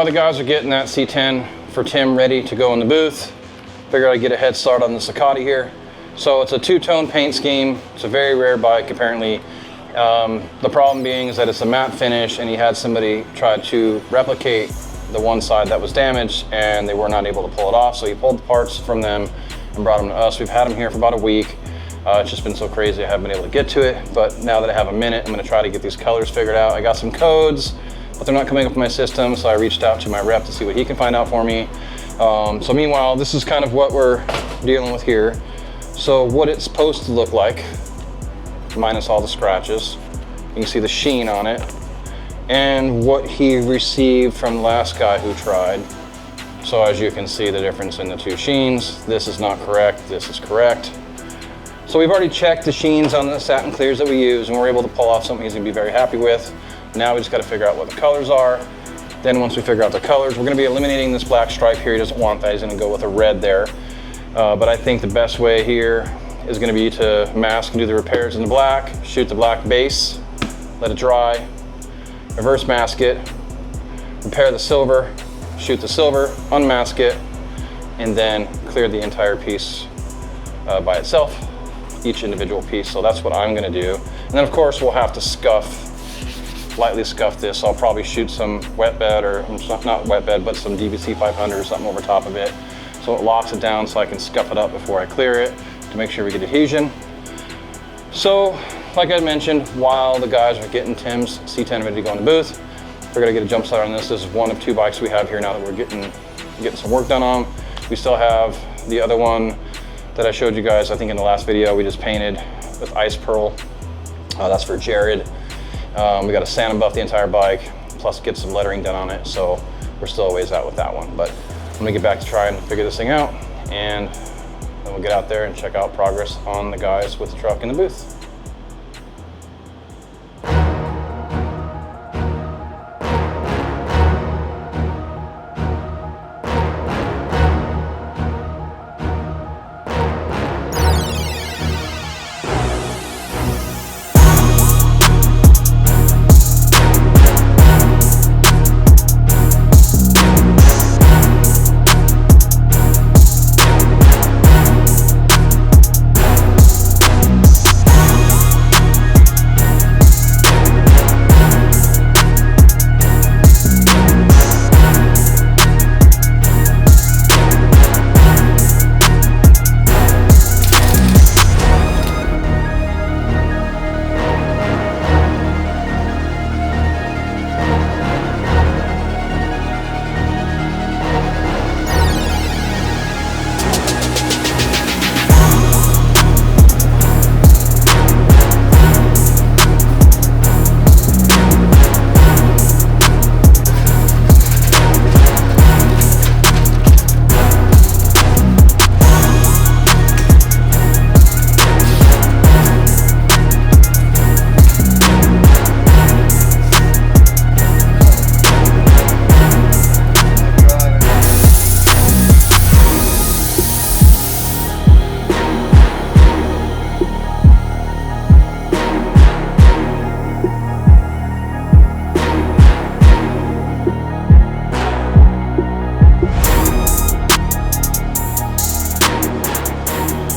while the guys are getting that C10 for Tim ready to go in the booth, figured I'd get a head start on the Sakati here. So it's a two-tone paint scheme. It's a very rare bike apparently. The problem being is that it's a matte finish, and he had somebody try to replicate the one side that was damaged, and they were not able to pull it off. So he pulled the parts from them and brought them to us. We've had them here for about a week. It's just been so crazy I haven't been able to get to it. But now that I have a minute, I'm gonna try to get these colors figured out. I got some codes, but they're not coming up in my system. So I reached out to my rep to see what he can find out for me. So meanwhile, this is kind of what we're dealing with here. So what it's supposed to look like, minus all the scratches. You can see the sheen on it, and what he received from the last guy who tried. So as you can see the difference in the two sheens. This is not correct, this is correct. So we've already checked the sheens on the satin clears that we use, and we're able to pull off something he's gonna be very happy with. Now we just gotta figure out what the colors are. Then once we figure out the colors, we're gonna be eliminating this black stripe here. He doesn't want that, he's gonna go with a red there. But I think the best way here is gonna be to mask and do the repairs in the black, shoot the black base, let it dry, reverse mask it, repair the silver, shoot the silver, unmask it, and then clear the entire piece by itself, each individual piece. So that's what I'm gonna do. And then of course we'll have to lightly scuff this. So I'll probably shoot some wet bed, or not wet bed, but some DVC 500 or something over top of it. So it locks it down so I can scuff it up before I clear it to make sure we get adhesion. So, like I mentioned, while the guys are getting Tim's C10 ready to go in the booth, we're gonna get a jump start on this. This is one of two bikes we have here now that we're getting some work done on. We still have the other one that I showed you guys, I think in the last video, we just painted with ice pearl. That's for Jared. We got to sand and buff the entire bike, plus get some lettering done on it. So we're still a ways out with that one. But I'm gonna get back to try and figure this thing out, and then we'll get out there and check out progress on the guys with the truck in the booth.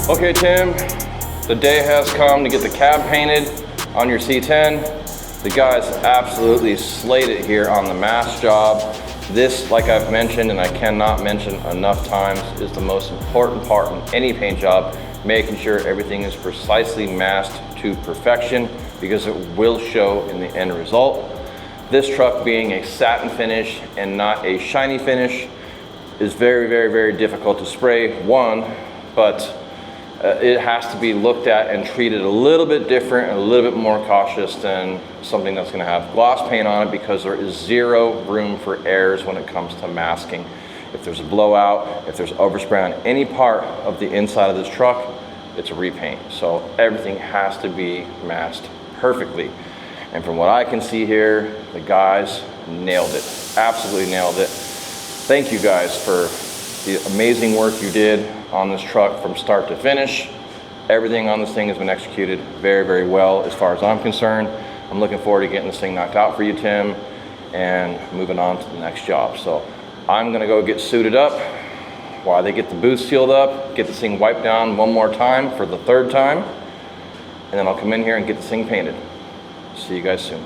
Okay, Tim, the day has come to get the cab painted on your C10. The guys absolutely slayed it here on the mask job. This, like I've mentioned, and I cannot mention enough times, is the most important part in any paint job, making sure everything is precisely masked to perfection, because it will show in the end result. This truck being a satin finish and not a shiny finish is very, very, very difficult to spray, one, but it has to be looked at and treated a little bit different and a little bit more cautious than something that's gonna have gloss paint on it, because there is zero room for errors when it comes to masking. If there's a blowout, if there's overspray on any part of the inside of this truck, it's a repaint. So everything has to be masked perfectly. And from what I can see here, the guys nailed it, absolutely nailed it. Thank you guys for the amazing work you did on this truck from start to finish. Everything on this thing has been executed very, very well as far as I'm concerned. I'm looking forward to getting this thing knocked out for you, Tim. and moving on to the next job. So I'm gonna go get suited up while they get the booth sealed up, get this thing wiped down one more time for the third time, and then I'll come in here and get this thing painted. See you guys soon.